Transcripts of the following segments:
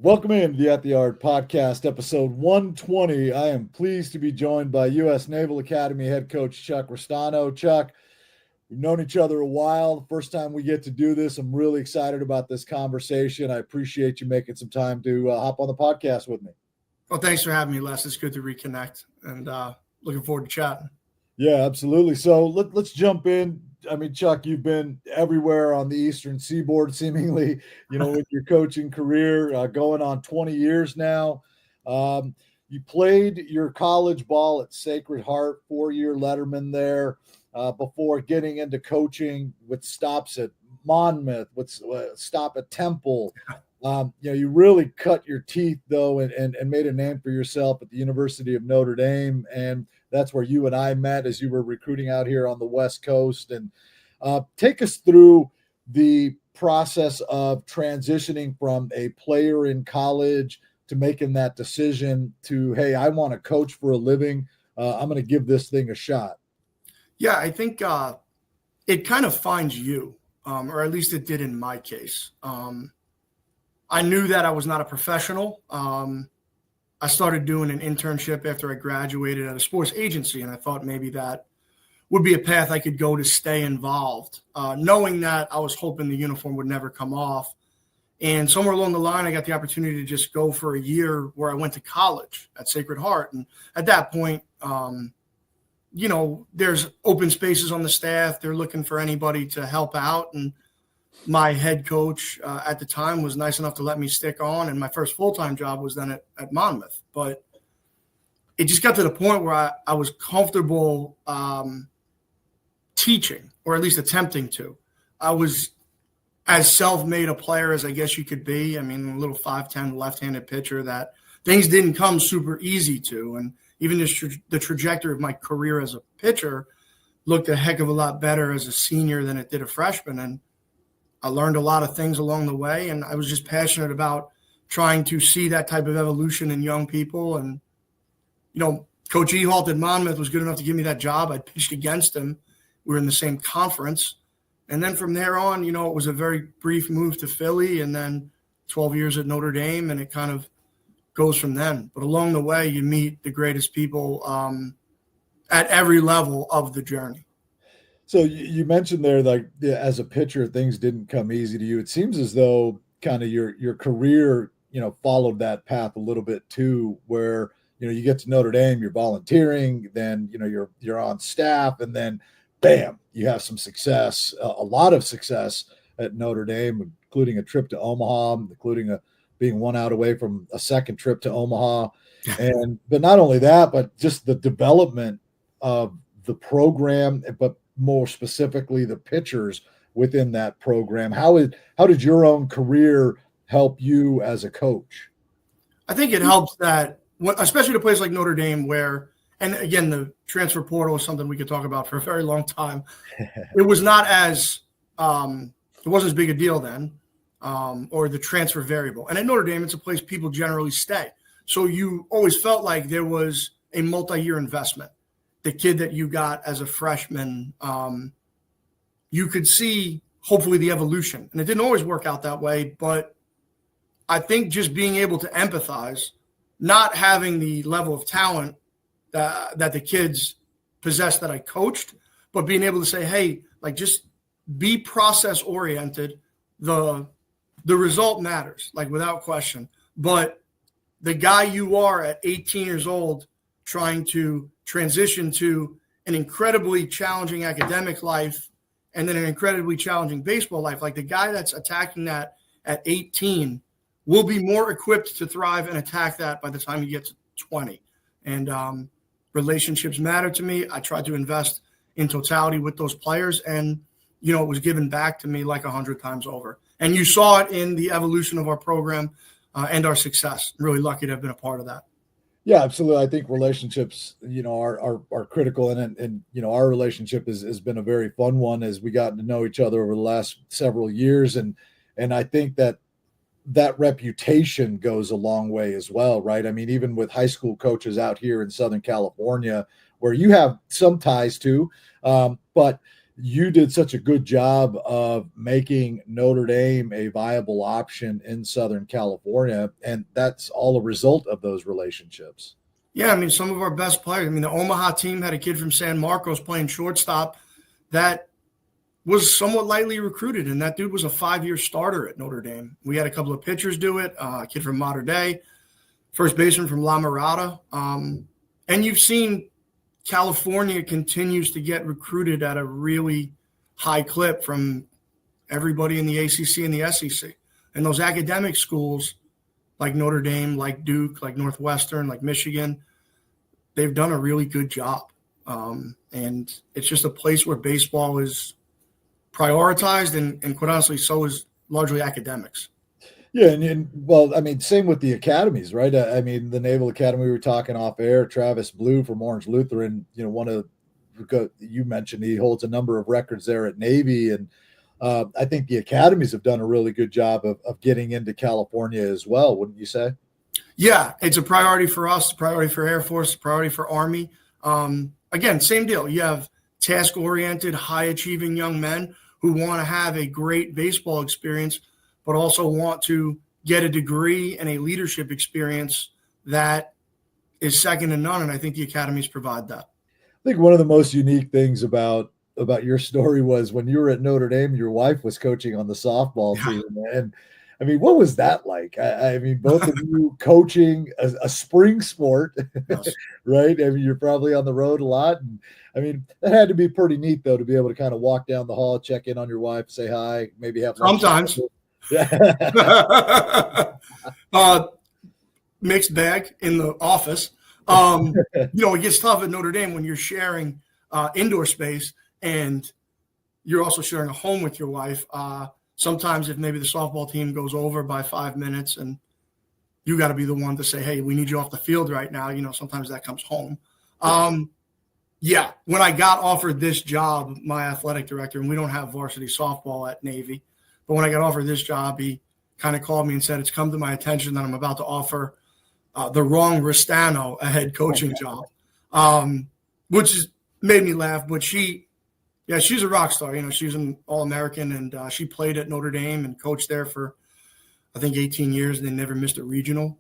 Welcome in to the At the Yard podcast, episode 120. I am pleased to be joined by U.S. Naval Academy head coach Chuck Ristano. Chuck, we've known each other a while. The first time we get to do this, I'm really excited about this conversation. I appreciate you making some time to hop on the podcast with me. Well, thanks for having me, Les. It's good to reconnect and looking forward to chatting. Yeah, absolutely. So let's jump in. I mean, Chuck, you've been everywhere on the Eastern Seaboard, seemingly, with your coaching career going on 20 years now. You played your college ball at Sacred Heart, 4-year letterman there, before getting into coaching with stops at Monmouth, with stop at Temple. You really cut your teeth, though, and made a name for yourself at the University of Notre Dame. And that's where you and I met as you were recruiting out here on the West Coast. And take us through the process of transitioning from a player in college to making that decision to, hey, I want to coach for a living. I'm going to give this thing a shot. Yeah, I think it kind of finds you, or at least it did in my case. I knew that I was not a professional. I started doing an internship after I graduated at a sports agency, and I thought maybe that would be a path I could go to stay involved, knowing that I was hoping the uniform would never come off. And somewhere along the line, I got the opportunity to just go for a year where I went to college at Sacred Heart. And at that point, there's open spaces on the staff. They're looking for anybody to help out. And my head coach at the time was nice enough to let me stick on. And my first full-time job was then at Monmouth. But it just got to the point where I was comfortable teaching, or at least attempting to. I was as self-made a player as I guess you could be. I mean, a little 5'10" left-handed pitcher that things didn't come super easy to. And even the trajectory of my career as a pitcher looked a heck of a lot better as a senior than it did a freshman. And I learned a lot of things along the way, and I was just passionate about trying to see that type of evolution in young people. And, Coach Ehalt at Monmouth was good enough to give me that job. I pitched against him. We were in the same conference. And then from there on, it was a very brief move to Philly and then 12 years at Notre Dame, and it kind of goes from then. But along the way, you meet the greatest people at every level of the journey. So you mentioned there, like, as a pitcher, things didn't come easy to you. It seems as though kind of your career, followed that path a little bit too, where, you get to Notre Dame, you're volunteering, then, you're on staff, and then bam, you have some success, a lot of success at Notre Dame, including a trip to Omaha, including being one out away from a second trip to Omaha. But not only that, but just the development of the program, but more specifically the pitchers within that program. How did your own career help you as a coach? I think it helps that, especially to a place like Notre Dame, where, and again, the transfer portal is something we could talk about for a very long time. It was not as it wasn't as big a deal then, or the transfer variable. And at Notre Dame, it's a place people generally stay. So you always felt like there was a multi-year investment. The kid that you got as a freshman, you could see hopefully the evolution. And it didn't always work out that way, but I think just being able to empathize, not having the level of talent that the kids possessed that I coached, but being able to say, hey, like, just be process oriented. The result matters, like, without question. But the guy you are at 18 years old, trying to transition to an incredibly challenging academic life and then an incredibly challenging baseball life, like the guy that's attacking that at 18 will be more equipped to thrive and attack that by the time you get to 20. And relationships matter to me. I tried to invest in totality with those players, and, it was given back to me like 100 times over. And you saw it in the evolution of our program and our success. I'm really lucky to have been a part of that. Yeah, absolutely. I think relationships, are critical, and our relationship has been a very fun one as we got to know each other over the last several years, and I think that reputation goes a long way as well, right? I mean, even with high school coaches out here in Southern California, where you have some ties to, but you did such a good job of making Notre Dame a viable option in Southern California, and that's all a result of those relationships. Yeah, I mean, some of our best players. I mean, the Omaha team had a kid from San Marcos playing shortstop that was somewhat lightly recruited, and that dude was a 5-year starter at Notre Dame. We had a couple of pitchers do it, a kid from Mater Dei, first baseman from 𝕼𝕬𝕕𝕕. And you've seen California continues to get recruited at a really high clip from everybody in the ACC and the SEC. And those academic schools like Notre Dame, like Duke, like Northwestern, like Michigan, they've done a really good job. And it's just a place where baseball is prioritized, and quite honestly, so is largely academics. Yeah, and well, I mean, same with the academies, right? I mean, the Naval Academy, we were talking off air, Travis Blue from Orange Lutheran, one of, you mentioned he holds a number of records there at Navy, and I think the academies have done a really good job of getting into California as well, wouldn't you say? Yeah, it's a priority for us, a priority for Air Force, a priority for Army. Again, same deal. You have task-oriented, high-achieving young men who want to have a great baseball experience, but also want to get a degree and a leadership experience that is second to none. And I think the academies provide that. I think one of the most unique things about your story was when you were at Notre Dame, your wife was coaching on the softball team. And I mean, what was that like? I mean, both of you coaching a spring sport, Yes. right? I mean, you're probably on the road a lot. And I mean, that had to be pretty neat, though, to be able to kind of walk down the hall, check in on your wife, say hi, maybe have lunch. Sometimes. Mixed bag in the office. It gets tough at Notre Dame when you're sharing indoor space and you're also sharing a home with your wife. Sometimes if maybe the softball team goes over by 5 minutes and you got to be the one to say, hey, we need you off the field right now. Sometimes that comes home. Yeah, when I got offered this job, my athletic director, and we don't have varsity softball at Navy, but when I got offered this job, he kind of called me and said, it's come to my attention that I'm about to offer the wrong Ristano a head coaching job, which made me laugh. But she's a rock star. She's an All-American, and she played at Notre Dame and coached there for, I think, 18 years, and they never missed a regional.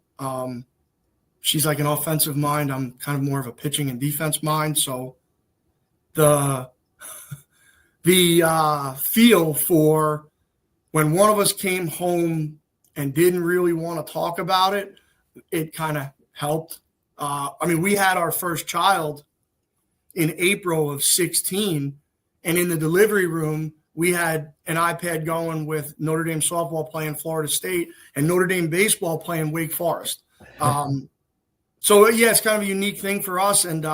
She's like an offensive mind. I'm kind of more of a pitching and defense mind. So the feel for when one of us came home and didn't really want to talk about it, it kind of helped. We had our first child in April of 2016, and in the delivery room, we had an iPad going with Notre Dame softball playing Florida State and Notre Dame baseball playing Wake Forest. So, yeah, it's kind of a unique thing for us, and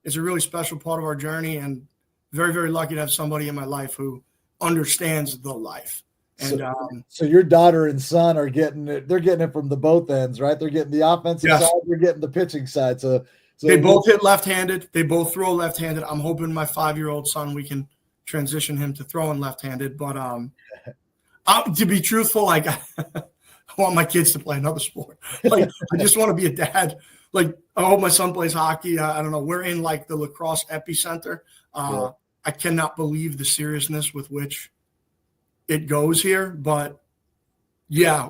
it's a really special part of our journey, and very, very lucky to have somebody in my life who understands the life. And so your daughter and son are getting it. They're getting it from the both ends, right? They're getting the offensive side. They're getting the pitching side. So they both hit left-handed. They both throw left-handed. I'm hoping my 5-year-old son, we can transition him to throwing left-handed. But to be truthful, I want my kids to play another sport. I just want to be a dad. I hope my son plays hockey. I don't know. We're in the lacrosse epicenter. I cannot believe the seriousness with which it goes here, but yeah,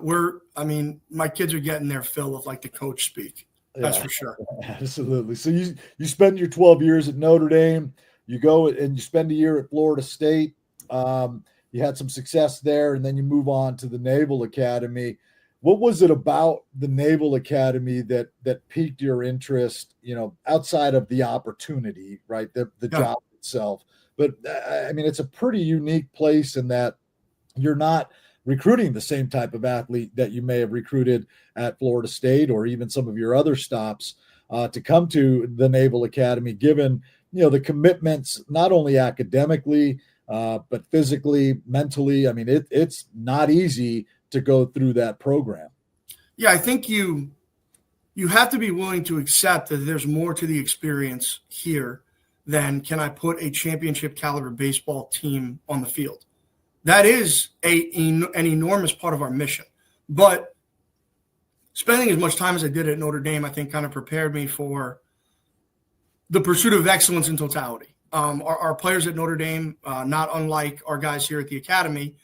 my kids are getting their fill of the coach speak. That's for sure. Absolutely. So you spend your 12 years at Notre Dame, you go and you spend a year at Florida State. You had some success there, and then you move on to the Naval Academy. What was it about the Naval Academy that piqued your interest, outside of the opportunity, right? The job itself. But it's a pretty unique place in that you're not recruiting the same type of athlete that you may have recruited at Florida State or even some of your other stops to come to the Naval Academy, given, the commitments, not only academically, but physically, mentally. It's not easy to go through that program. Yeah, I think you have to be willing to accept that there's more to the experience here than can I put a championship caliber baseball team on the field. That is an enormous part of our mission. But spending as much time as I did at Notre Dame, I think kind of prepared me for the pursuit of excellence in totality. Our players at Notre Dame, not unlike our guys here at the academy,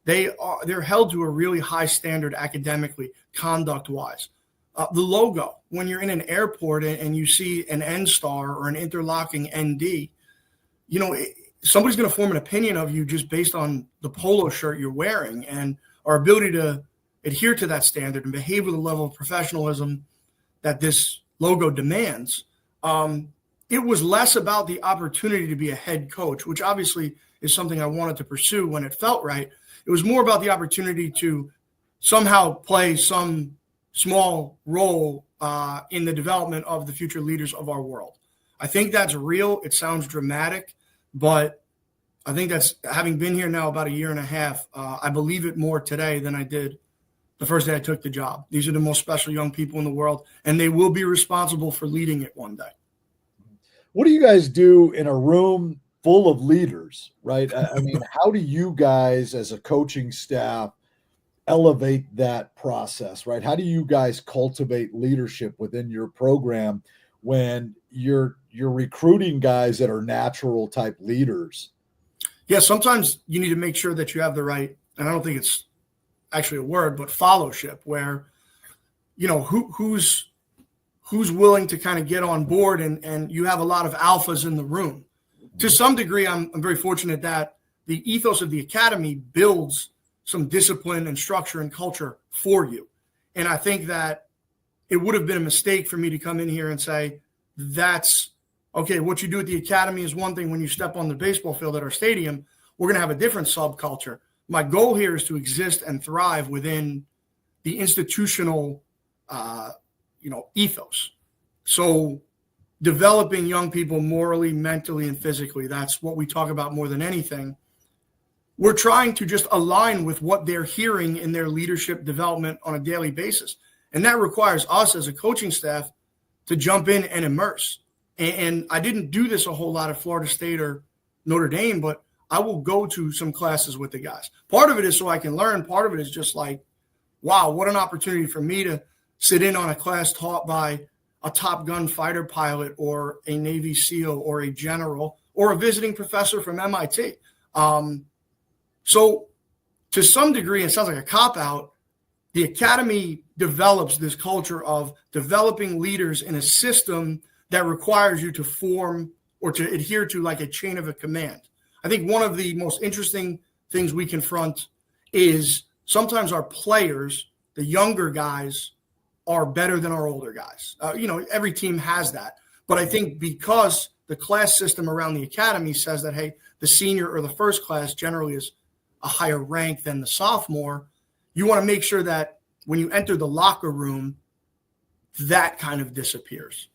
they're held to a really high standard academically, conduct-wise. The logo, when you're in an airport and you see an N-star or an interlocking ND, somebody's going to form an opinion of you just based on the polo shirt you're wearing, and our ability to adhere to that standard and behave with a level of professionalism that this logo demands. It was less about the opportunity to be a head coach, which obviously is something I wanted to pursue when it felt right. It was more about the opportunity to somehow play some small role in the development of the future leaders of our world. I think that's real. It sounds dramatic, but I think that's, having been here now about a year and a half, I believe it more today than I did the first day I took the job. These are the most special young people in the world, and they will be responsible for leading it one day. What do you guys do in a room full of leaders, right? I mean, how do you guys as a coaching staff elevate that process, right? How do you guys cultivate leadership within your program when you're recruiting guys that are natural type leaders? Yeah, sometimes you need to make sure that you have the right, and I don't think it's actually a word, but fellowship, where, who's willing to kind of get on board, and you have a lot of alphas in the room. To some degree, I'm very fortunate that the ethos of the academy builds some discipline and structure and culture for you. And I think that it would have been a mistake for me to come in here and say, that's okay, what you do at the academy is one thing. When you step on the baseball field at our stadium, we're going to have a different subculture. My goal here is to exist and thrive within the institutional, ethos. So developing young people morally, mentally, and physically, that's what we talk about more than anything. We're trying to just align with what they're hearing in their leadership development on a daily basis. And that requires us as a coaching staff to jump in and immerse. And I didn't do this a whole lot at Florida State or Notre Dame, but I will go to some classes with the guys. Part of it is so I can learn. Part of it is just like, wow, what an opportunity for me to sit in on a class taught by a Top Gun fighter pilot or a Navy SEAL or a general or a visiting professor from MIT. So to some degree, it sounds like a cop-out, the academy develops this culture of developing leaders in a system that requires you to form or to adhere to like a chain of a command. I think one of the most interesting things we confront is sometimes our players, the younger guys, are better than our older guys. Every team has that. But I think because the class system around the academy says that, hey, the senior or the first class generally is a higher rank than the sophomore, you want to make sure that when you enter the locker room, that kind of disappears.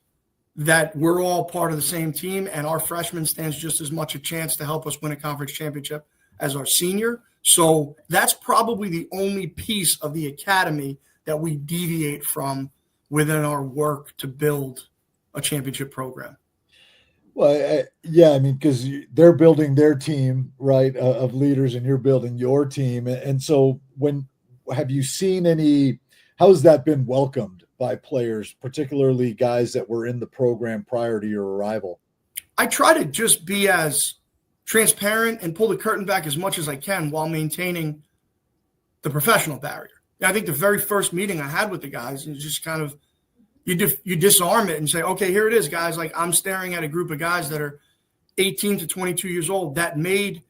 That we're all part of the same team, and our freshman stands just as much a chance to help us win a conference championship as our senior. So that's probably the only piece of the academy that we deviate from within our work to build a championship program. Well, yeah, I mean, because they're building their team, right, of leaders, and you're building your team. And so have you seen how has that been welcomed by players, particularly guys that were in the program prior to your arrival? I try to just be as transparent and pull the curtain back as much as I can while maintaining the professional barrier. I think the very first meeting I had with the guys is just kind of, you disarm it and say, okay, here it is, guys. Like, I'm staring at a group of guys that are 18 to 22 years old that made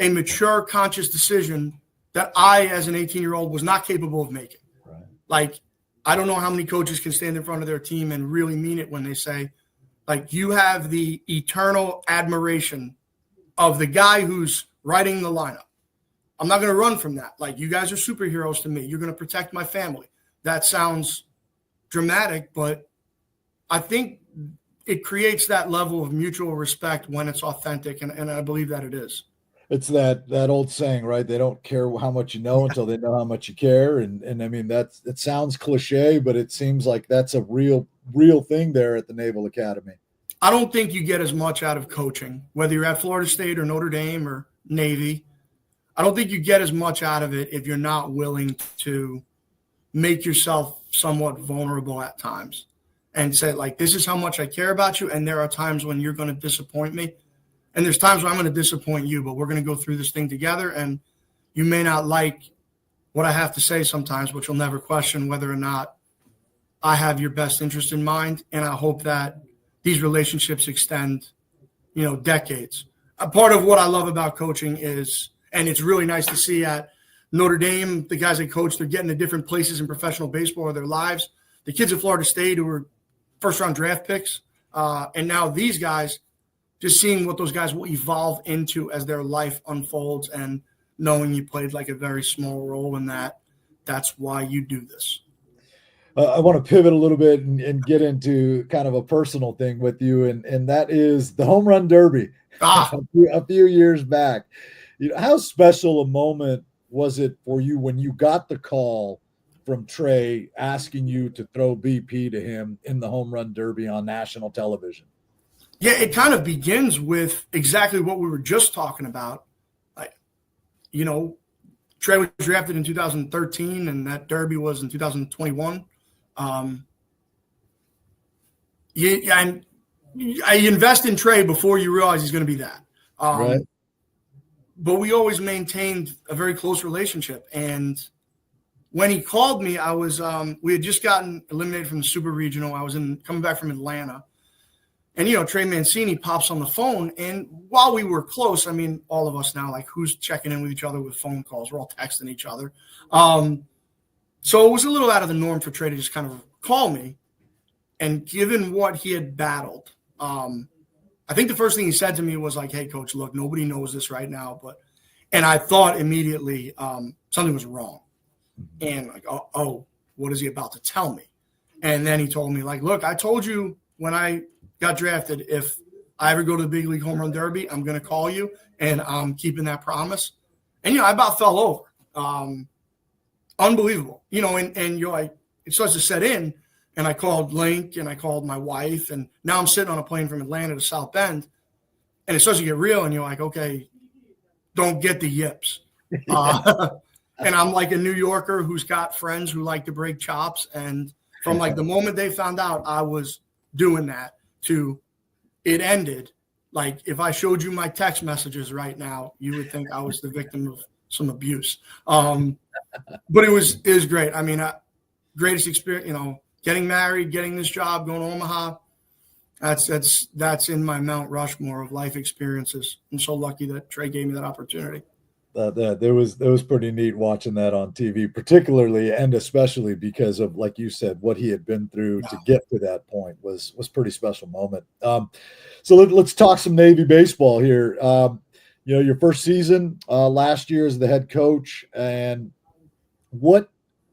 a mature, conscious decision that I, as an 18-year-old, was not capable of making. Right. Like, I don't know how many coaches can stand in front of their team and really mean it when they say, like, you have the eternal admiration of the guy who's writing the lineup. I'm not going to run from that. Like, you guys are superheroes to me. You're going to protect my family. That sounds dramatic, but I think it creates that level of mutual respect when it's authentic, and I believe that it is. It's that old saying, right? They don't care how much you know until they know how much you care. And I mean, it sounds cliche, but it seems like that's a real thing there at the Naval Academy. I don't think you get as much out of coaching, whether you're at Florida State or Notre Dame or Navy. I don't think you get as much out of it if you're not willing to make yourself somewhat vulnerable at times and say, like, this is how much I care about you, and there are times when you're going to disappoint me. And there's times where I'm going to disappoint you, but we're going to go through this thing together. And you may not like what I have to say sometimes, but you'll never question whether or not I have your best interest in mind. And I hope that these relationships extend, decades. A part of what I love about coaching is, and it's really nice to see at Notre Dame, the guys they coach, they're getting to different places in professional baseball of their lives. The kids at Florida State who were first-round draft picks, and now these guys, just seeing what those guys will evolve into as their life unfolds and knowing you played like a very small role in that. That's why you do this. I want to pivot a little bit and get into kind of a personal thing with you, and that is the home run derby a few years back. How special a moment was it for you when you got the call from Trey asking you to throw BP to him in the home run derby on national television? Yeah, it kind of begins with exactly what we were just talking about. Trey was drafted in 2013, and that derby was in 2021. I invest in Trey before you realize he's going to be that. Right. But we always maintained a very close relationship. And when he called me, I was we had just gotten eliminated from the Super Regional. I was coming back from Atlanta. And, Trey Mancini pops on the phone. And while we were close, I mean, all of us now, like, who's checking in with each other with phone calls? We're all texting each other. So it was a little out of the norm for Trey to just kind of call me. And given what he had battled, I think the first thing he said to me was like, "Hey, coach, look, nobody knows this right now." And I thought immediately something was wrong. And like, oh, what is he about to tell me? And then he told me, like, "Look, I told you when I got drafted, if I ever go to the big league home run derby, I'm going to call you, and I'm keeping that promise." And, I about fell over. Unbelievable. And you're like, it starts to set in. And I called Link and I called my wife. And now I'm sitting on a plane from Atlanta to South Bend. And it starts to get real. And you're like, okay, don't get the yips. And I'm like a New Yorker who's got friends who like to break chops. And from like the moment they found out I was doing that to it ended, like if I showed you my text messages right now, you would think I was the victim of some abuse. But it was great. I mean, greatest experience, getting married, getting this job, going to Omaha. That's in my Mount Rushmore of life experiences. I'm so lucky that Trey gave me that opportunity. That was pretty neat watching that on TV, particularly and especially because of, like you said, what he had been through to get to that point was pretty special moment. So let's talk some Navy baseball here. Your first season last year as the head coach, and what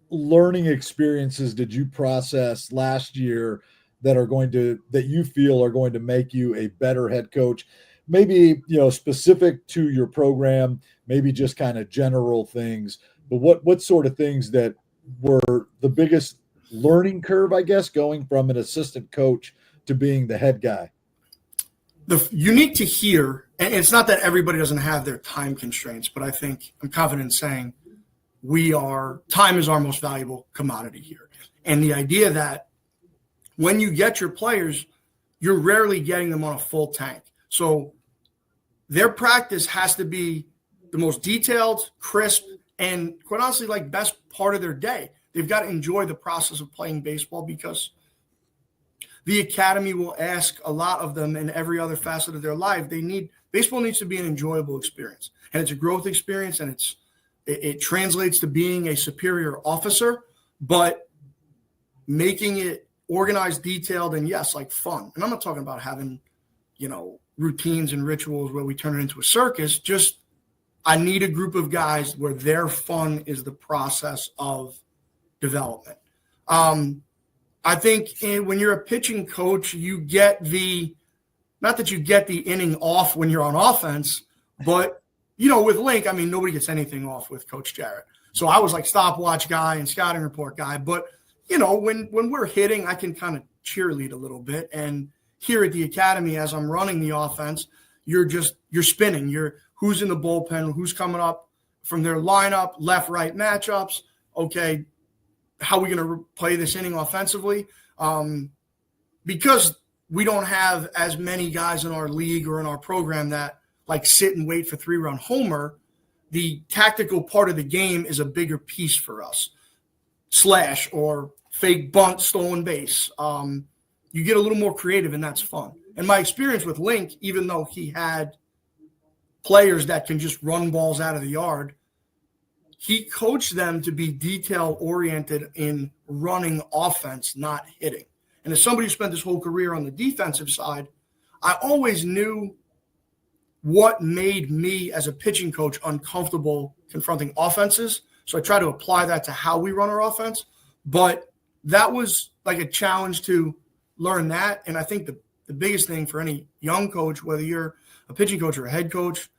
learning experiences did you process last year that you feel are going to make you a better head coach? Maybe, specific to your program, maybe just kind of general things, but what sort of things that were the biggest learning curve, I guess, going from an assistant coach to being the head guy? The unique to here, and it's not that everybody doesn't have their time constraints, but I think I'm confident in saying time is our most valuable commodity here. And the idea that when you get your players, you're rarely getting them on a full tank. So their practice has to be the most detailed, crisp, and quite honestly, like best part of their day. They've got to enjoy the process of playing baseball because the academy will ask a lot of them in every other facet of their life. Baseball needs to be an enjoyable experience, and it's a growth experience, and it translates to being a superior officer, but making it organized, detailed, and yes, like fun. And I'm not talking about having, routines and rituals where we turn it into a circus. Just I need a group of guys where their fun is the process of development. I think when you're a pitching coach, you get not that you get the inning off when you're on offense, but, with Link, I mean, nobody gets anything off with Coach Jarrett. So I was like stopwatch guy and scouting report guy. But, when we're hitting, I can kind of cheerlead a little bit. And here at the academy, as I'm running the offense, you're spinning. Who's in the bullpen, who's coming up from their lineup, left-right matchups. Okay, how are we going to play this inning offensively? Because we don't have as many guys in our league or in our program that like sit and wait for 3-run homer. The tactical part of the game is a bigger piece for us. Slash or fake bunt, stolen base. You get a little more creative, and that's fun. And my experience with Link, even though he had players that can just run balls out of the yard, he coached them to be detail-oriented in running offense, not hitting. And as somebody who spent his whole career on the defensive side, I always knew what made me as a pitching coach uncomfortable confronting offenses. So I try to apply that to how we run our offense. But that was like a challenge to learn that. And I think the biggest thing for any young coach, whether you're a pitching coach or a head coach,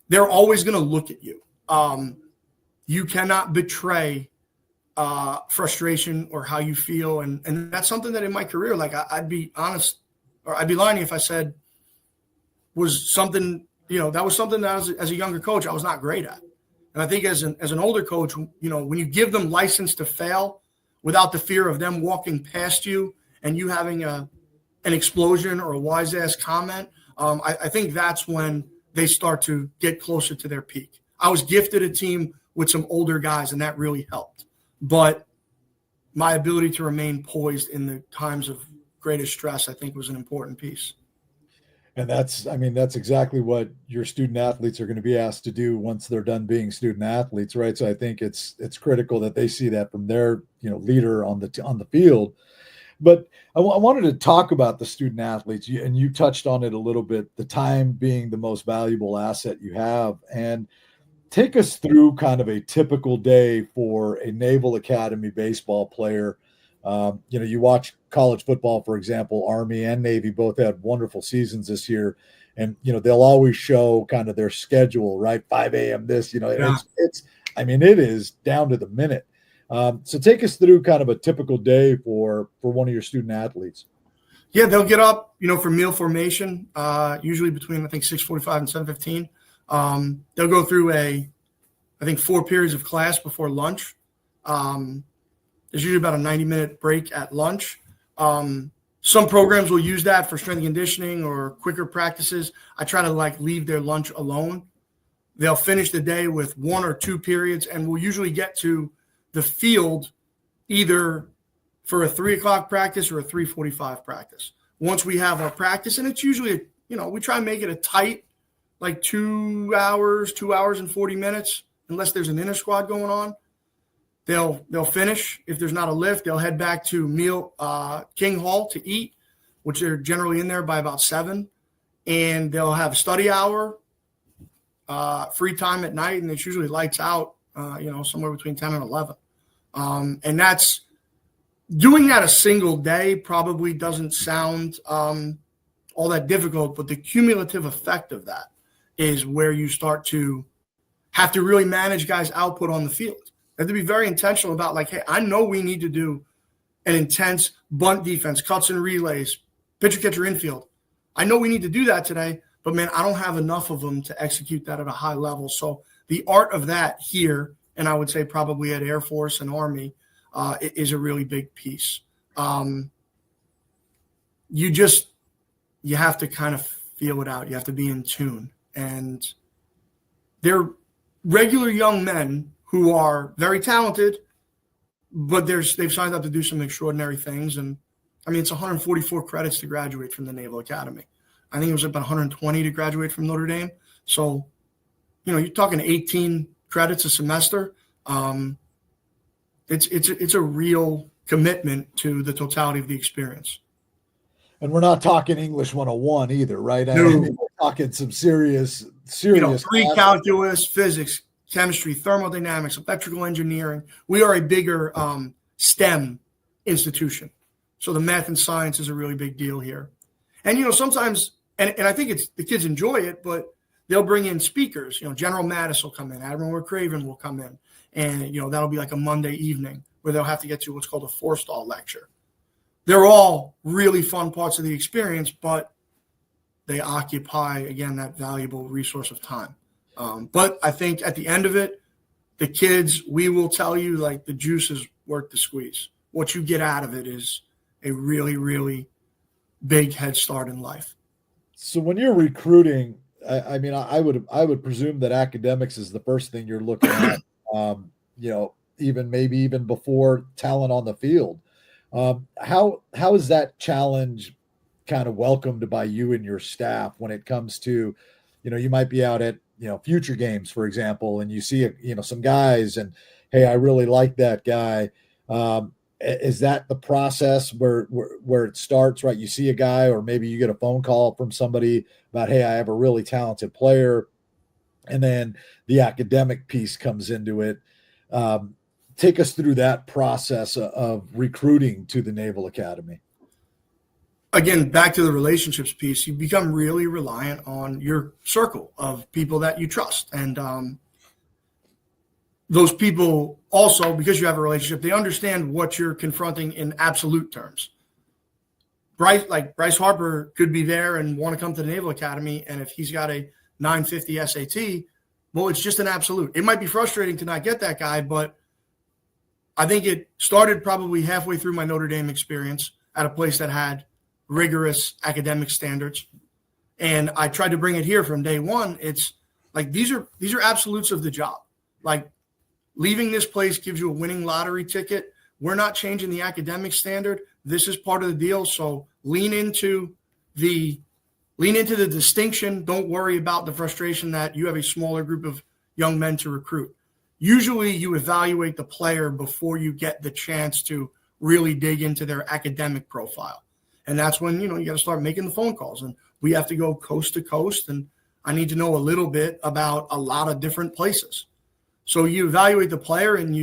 they're always going to look at you. You cannot betray frustration or how you feel. And that's something that in my career, like I'd be honest, or I'd be lying if I said was something, that was something that as a younger coach, I was not great at. And I think as an older coach, when you give them license to fail without the fear of them walking past you and you having an explosion or a wise ass comment, I think that's when they start to get closer to their peak. I was gifted a team with some older guys, and that really helped. But my ability to remain poised in the times of greatest stress, I think, was an important piece. And that's exactly what your student athletes are going to be asked to do once they're done being student athletes, right? So I think it's critical that they see that from their, leader on the field. But I wanted to talk about the student athletes, and you touched on it a little bit, the time being the most valuable asset you have. And take us through kind of a typical day for a Naval Academy baseball player. You watch college football, for example, Army and Navy both had wonderful seasons this year. And, they'll always show kind of their schedule, right? 5 a.m. this, Yeah. it is down to the minute. So take us through kind of a typical day for one of your student athletes. Yeah, they'll get up, for meal formation, usually between, I think, 6:45 and 7:15. They'll go through 4 periods of class before lunch. There's usually about a 90-minute break at lunch. Some programs will use that for strength and conditioning or quicker practices. I try to leave their lunch alone. They'll finish the day with 1 or 2 periods, and we'll usually get to the field either for a 3 o'clock practice or a 3:45 practice. Once we have our practice, and it's usually, we try and make it a tight, 2 hours, 2 hours and 40 minutes, unless there's an inter squad going on. They'll finish. If there's not a lift, they'll head back to King Hall to eat, which they're generally in there by about 7. And they'll have study hour, free time at night, and it's usually lights out, somewhere between 10 and 11. And that's doing that a single day probably doesn't sound all that difficult, but the cumulative effect of that is where you start to have to really manage guys' output on the field. You have to be very intentional about hey, I know we need to do an intense bunt defense, cuts and relays, pitcher catcher infield. I know we need to do that today, but man, I don't have enough of them to execute that at a high level. So the art of that here, and I would say probably at Air Force and Army, is a really big piece. You have to kind of feel it out. You have to be in tune. And they're regular young men who are very talented, but they've signed up to do some extraordinary things. And it's 144 credits to graduate from the Naval Academy. I think it was about 120 to graduate from Notre Dame. So, you're talking 18 credits a semester. It's a real commitment to the totality of the experience. And we're not talking English 101 either, right? No. We're talking some serious pre-calculus, physics, chemistry, thermodynamics, electrical engineering. We are a bigger STEM institution. So the math and science is a really big deal here. And, sometimes, and I think the kids enjoy it, but they'll bring in speakers. General Mattis will come in, Admiral McCraven will come in. And, that'll be like a Monday evening where they'll have to get to what's called a 4-star lecture. They're all really fun parts of the experience, but they occupy, again, that valuable resource of time. But I think at the end of it, the kids, we will tell you, the juice is worth the squeeze. What you get out of it is a really, really big head start in life. So when you're recruiting, I mean, I would presume that academics is the first thing you're looking at. Even before talent on the field. How is that challenge kind of welcomed by you and your staff when it comes to, you might be out at future games, for example, and you see some guys, and hey, I really like that guy. Is that the process where it starts, right? You see a guy, or maybe you get a phone call from somebody about, hey, I have a really talented player, and then the academic piece comes into it. Take us through that process of recruiting to the Naval Academy. Again, back to the relationships piece, you become really reliant on your circle of people that you trust. And those people also, because you have a relationship, they understand what you're confronting in absolute terms. Bryce Harper could be there and want to come to the Naval Academy, and if he's got a 950 SAT, well, it's just an absolute. It might be frustrating to not get that guy, but I think it started probably halfway through my Notre Dame experience at a place that had rigorous academic standards. And I tried to bring it here from day one. It's like, these are absolutes of the job. Like, leaving this place gives you a winning lottery ticket. We're not changing the academic standard. This is part of the deal. So lean into the distinction. Don't worry about the frustration that you have a smaller group of young men to recruit. Usually you evaluate the player before you get the chance to really dig into their academic profile. And that's when, you got to start making the phone calls, and we have to go coast to coast. And I need to know a little bit about a lot of different places. So you evaluate the player, and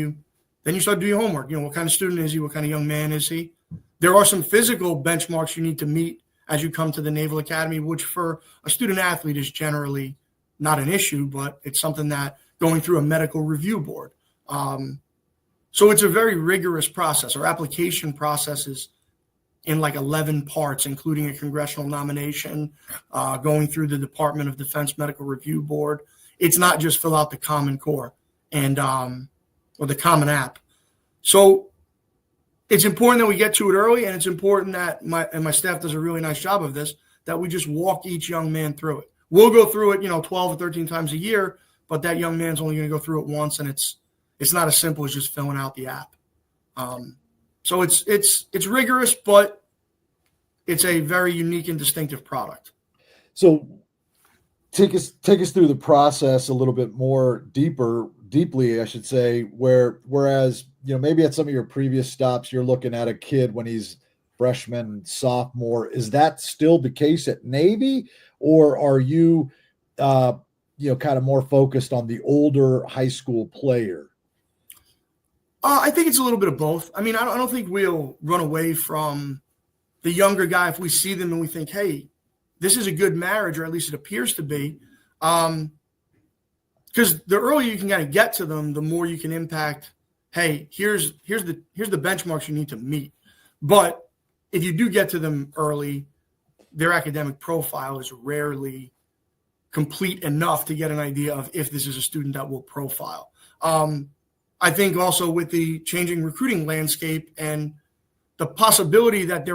then you start doing your homework. What kind of student is he? What kind of young man is he? There are some physical benchmarks you need to meet as you come to the Naval Academy, which for a student athlete is generally not an issue, but it's something that going through a medical review board. So it's a very rigorous process. Our application process is in like 11 parts, including a congressional nomination, going through the Department of Defense Medical Review Board. It's not just fill out the Common Core and or the Common App. So it's important that we get to it early, and it's important that my staff does a really nice job of this, that we just walk each young man through it. We'll go through it, 12 or 13 times a year, but that young man's only going to go through it once, and it's not as simple as just filling out the app. So it's rigorous, but it's a very unique and distinctive product. So take us through the process a little bit more deeply, I should say, whereas, maybe at some of your previous stops, you're looking at a kid when he's freshman, sophomore. Is that still the case at Navy, or are you, kind of more focused on the older high school player? I think it's a little bit of both. I mean, I don't think we'll run away from the younger guy if we see them and we think, hey, this is a good marriage, or at least it appears to be. Because the earlier you can kind of get to them, the more you can impact, hey, here's the benchmarks you need to meet. But if you do get to them early, their academic profile is rarely complete enough to get an idea of if this is a student that will profile. I think also with the changing recruiting landscape and the possibility that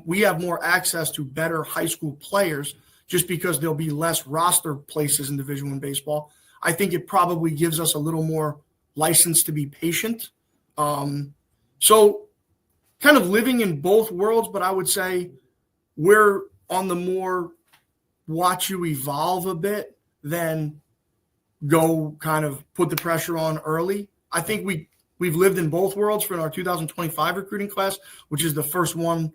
we have more access to better high school players just because there'll be less roster places in Division I baseball, I think it probably gives us a little more license to be patient. So kind of living in both worlds, but I would say we're on the more watch you evolve a bit than go kind of put the pressure on early. I think we've lived in both worlds for our 2025 recruiting class, which is the first one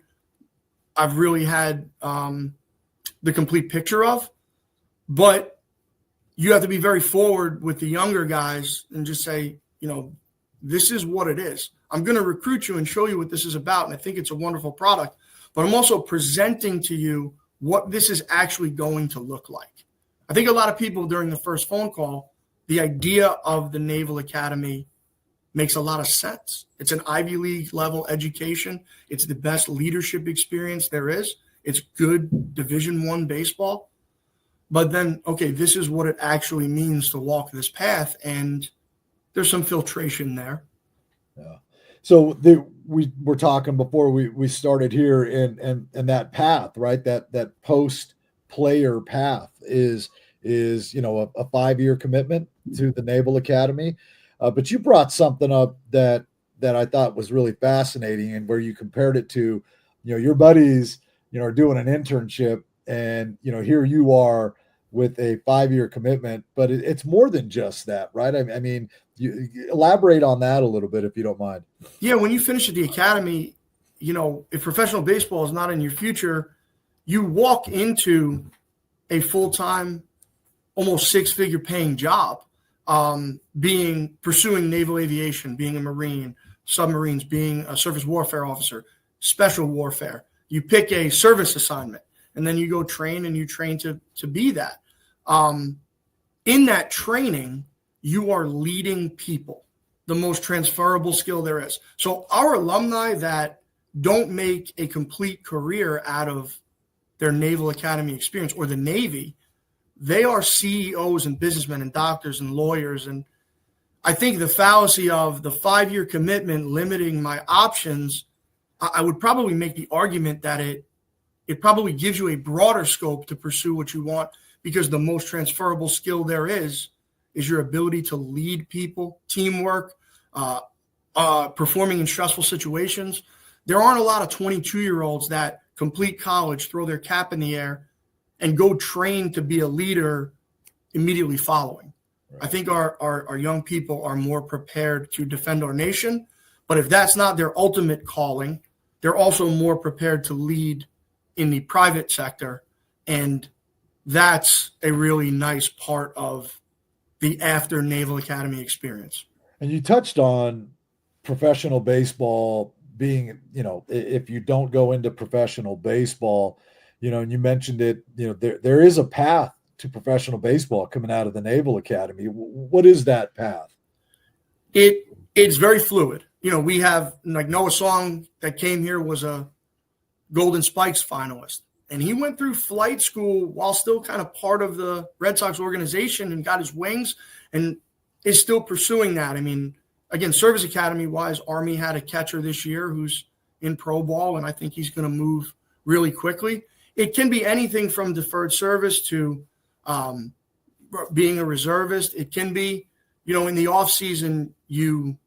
I've really had the complete picture of. But you have to be very forward with the younger guys and just say, this is what it is. I'm going to recruit you and show you what this is about, and I think it's a wonderful product. But I'm also presenting to you what this is actually going to look like. I think a lot of people during the first phone call, the idea of the Naval Academy makes a lot of sense. It's an Ivy League level education. It's the best leadership experience there is. It's good Division I baseball. But then, okay, this is what it actually means to walk this path, and there's some filtration there. Yeah. So we were talking before we started here, and that path, right? That post player path is a 5-year commitment to the Naval Academy. But you brought something up that I thought was really fascinating, and where you compared it to, your buddies, are doing an internship, and here you are with a 5-year commitment. But it's more than just that, right? I mean, you elaborate on that a little bit if you don't mind. Yeah, when you finish at the academy, if professional baseball is not in your future, you walk into a full-time, almost 6-figure paying job, pursuing naval aviation, being a Marine, submarines, being a surface warfare officer, special warfare. You pick a service assignment, and then you go train, and you train to be that. In that training, you are leading people, the most transferable skill there is. So our alumni that don't make a complete career out of their Naval Academy experience or the Navy, they are CEOs and businessmen and doctors and lawyers. And I think the fallacy of the 5-year commitment limiting my options, I would probably make the argument that it probably gives you a broader scope to pursue what you want, because the most transferable skill there is your ability to lead people, teamwork, performing in stressful situations. There aren't a lot of 22-year-olds that complete college, throw their cap in the air, and go train to be a leader immediately following. Right. I think our young people are more prepared to defend our nation, but if that's not their ultimate calling, they're also more prepared to lead in the private sector, and that's a really nice part of the after Naval Academy experience. And you touched on professional baseball being, if you don't go into professional baseball, and you mentioned it, there is a path to professional baseball coming out of the Naval Academy. What is that path? It's very fluid. We have, like, Noah Song that came here was a Golden Spikes finalist, and he went through flight school while still kind of part of the Red Sox organization and got his wings and is still pursuing that. I mean, again, service academy wise, Army had a catcher this year who's in pro ball, and I think he's going to move really quickly. It can be anything from deferred service to being a reservist. It can be, in the off season, you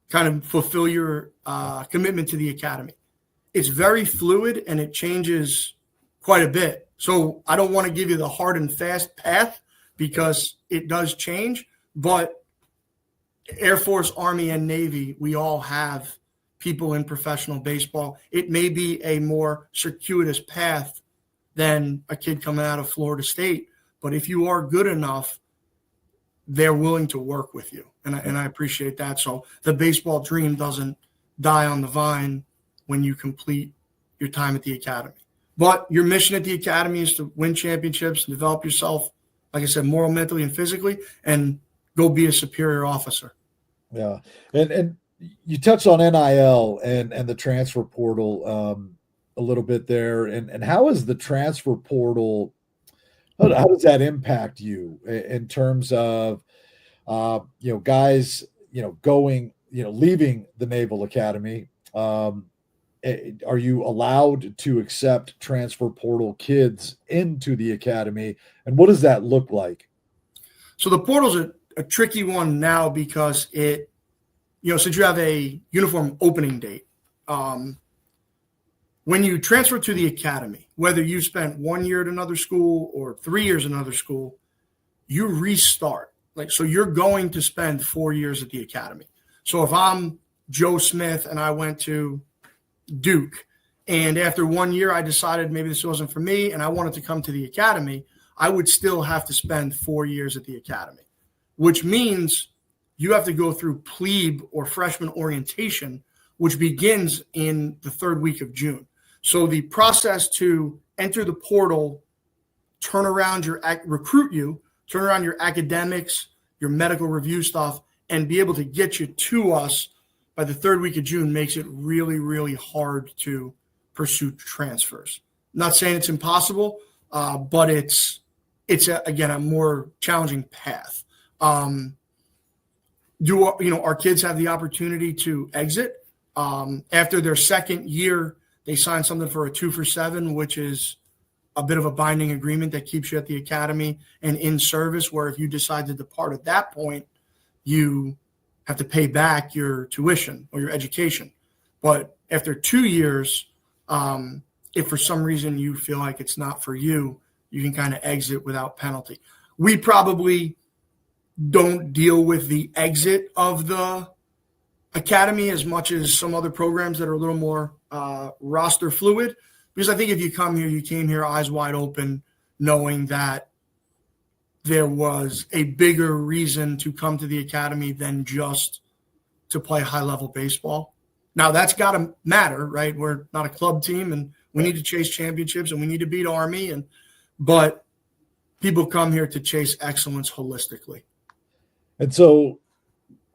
kind of fulfill your commitment to the academy. It's very fluid, and it changes quite a bit. So I don't want to give you the hard and fast path, because it does change. But Air Force, Army, and Navy, we all have people in professional baseball. It may be a more circuitous path than a kid coming out of Florida State, but if you are good enough, they're willing to work with you. And I appreciate that. So the baseball dream doesn't die on the vine when you complete your time at the academy. But your mission at the academy is to win championships, develop yourself, like I said, moral, mentally, and physically, and go be a superior officer. Yeah. And you touched on NIL and the transfer portal a little bit there. And how is the transfer portal, how does that impact you in terms of, guys, going, leaving the Naval Academy? Are you allowed to accept transfer portal kids into the academy? And what does that look like? So the portal's a tricky one now, because it, since you have a uniform opening date, when you transfer to the academy, whether you spent 1 year at another school or 3 years at another school, you restart. So you're going to spend 4 years at the academy. So if I'm Joe Smith and I went to Duke, and after 1 year I decided maybe this wasn't for me and I wanted to come to the academy, I would still have to spend 4 years at the academy, which means you have to go through plebe or freshman orientation, which begins in the 3rd week of June. So the process to enter the portal, recruit you, turn around your academics, your medical review stuff, and be able to get you to us by the 3rd week of June makes it really, really hard to pursue transfers. I'm not saying it's impossible, but it's again, a more challenging path. our kids have the opportunity to exit? After their second year, they sign something for a 2-for-7, which is a bit of a binding agreement that keeps you at the academy and in service, where if you decide to depart at that point, you have to pay back your tuition or your education. But after 2 years, if for some reason you feel like it's not for you, you can kind of exit without penalty. We probably don't deal with the exit of the academy as much as some other programs that are a little more roster fluid, because I think if you come here, you came here eyes wide open, knowing that there was a bigger reason to come to the academy than just to play high-level baseball. Now, that's got to matter, right? We're not a club team, and we need to chase championships, and we need to beat Army, but people come here to chase excellence holistically. And so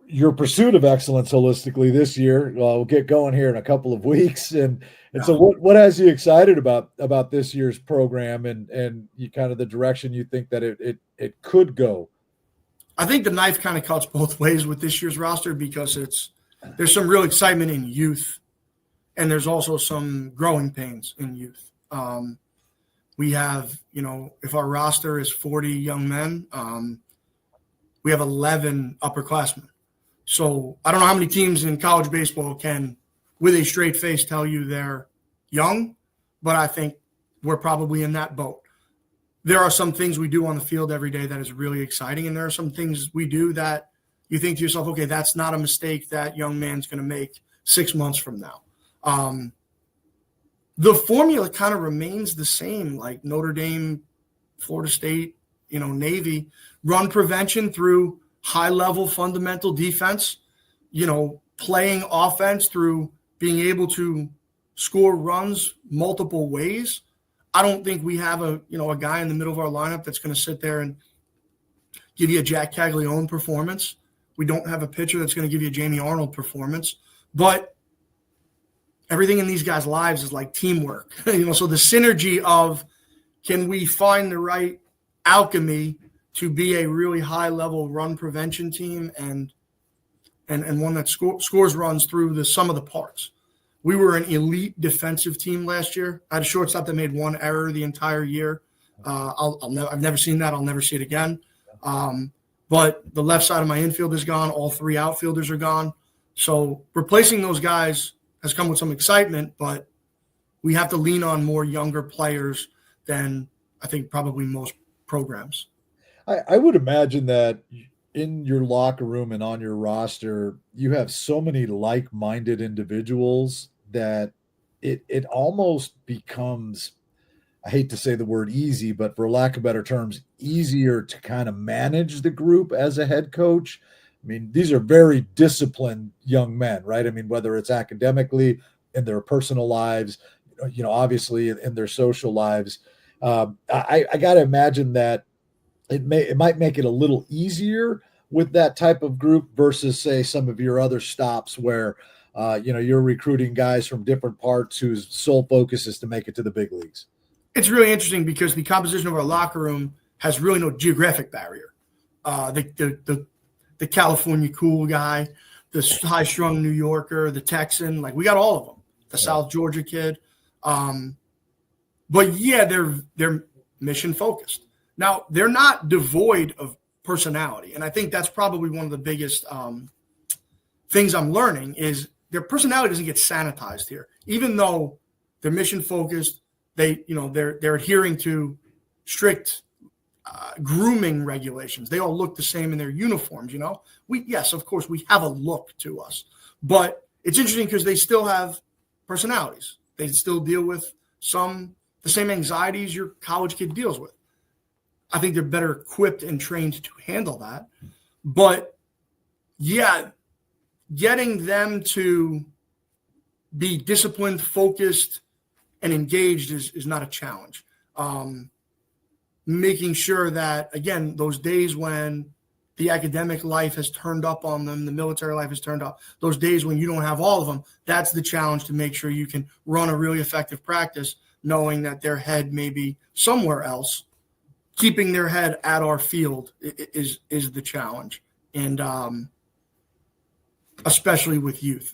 your pursuit of excellence holistically this year, we'll get going here in a couple of weeks. And so what has you excited about this year's program and you kind of the direction you think that it could go? I think the knife kind of cuts both ways with this year's roster, because there's some real excitement in youth, and there's also some growing pains in youth. We have, if our roster is 40 young men, we have 11 upperclassmen. So I don't know how many teams in college baseball can, with a straight face, tell you they're young, but I think we're probably in that boat. There are some things we do on the field every day that is really exciting, and there are some things we do that you think to yourself, okay, that's not a mistake that young man's going to make 6 months from now. The formula kind of remains the same, like Notre Dame, Florida State, Navy, run prevention through high-level fundamental defense, playing offense through being able to score runs multiple ways. I don't think we have a guy in the middle of our lineup that's going to sit there and give you a Jack Caglione performance. We don't have a pitcher that's going to give you a Jamie Arnold performance, but everything in these guys' lives is like teamwork. So the synergy of, can we find the right alchemy to be a really high-level run prevention team and one that scores runs through the sum of the parts. We were an elite defensive team last year. I had a shortstop that made one error the entire year. I've never seen that. I'll never see it again. But the left side of my infield is gone. All 3 outfielders are gone. So replacing those guys has come with some excitement, but we have to lean on more younger players than I think probably most programs. I would imagine that in your locker room and on your roster, you have so many like-minded individuals that it almost becomes, I hate to say the word easy, but for lack of better terms, easier to kind of manage the group as a head coach. I mean, these are very disciplined young men, right? I mean, whether it's academically, in their personal lives, obviously in their social lives. I got to imagine that it might make it a little easier with that type of group versus, say, some of your other stops where, you're recruiting guys from different parts whose sole focus is to make it to the big leagues. It's really interesting because the composition of our locker room has really no geographic barrier. The California cool guy, the high-strung New Yorker, the Texan, we got all of them. The South Georgia kid. But yeah, they're mission focused. Now, they're not devoid of personality. And I think that's probably one of the biggest things I'm learning is their personality doesn't get sanitized here. Even though they're mission focused, they're adhering to strict grooming regulations. They all look the same in their uniforms, Yes, of course, we have a look to us. But it's interesting because they still have personalities. They still deal with the same anxieties your college kid deals with. I think they're better equipped and trained to handle that. But, yeah, getting them to be disciplined, focused, and engaged is not a challenge. Making sure that, again, those days when the academic life has turned up on them, the military life has turned up, those days when you don't have all of them, that's the challenge, to make sure you can run a really effective practice knowing that their head may be somewhere else. Keeping their head at our field is the challenge. And especially with youth.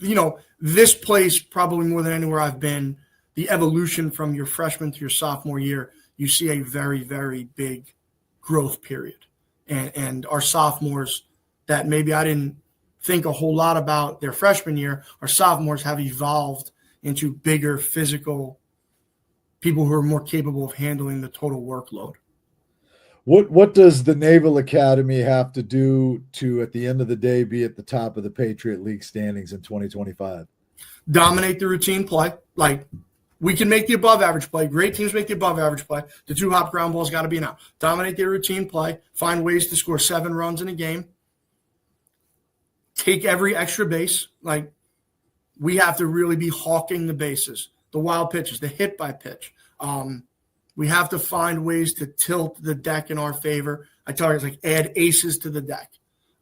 This place, probably more than anywhere I've been, the evolution from your freshman to your sophomore year, you see a very, very big growth period. And our sophomores that maybe I didn't think a whole lot about their freshman year, our sophomores have evolved into bigger physical people who are more capable of handling the total workload. What does the Naval Academy have to do to, at the end of the day, be at the top of the Patriot League standings in 2025? Dominate the routine play. Like, we can make the above average play. Great teams make the above average play. The 2-hop ground ball's got to be an out. Dominate their routine play. Find ways to score 7 runs in a game. Take every extra base. Like, we have to really be hawking the bases, the wild pitches, the hit by pitch. We have to find ways to tilt the deck in our favor. I tell you, it's like add aces to the deck.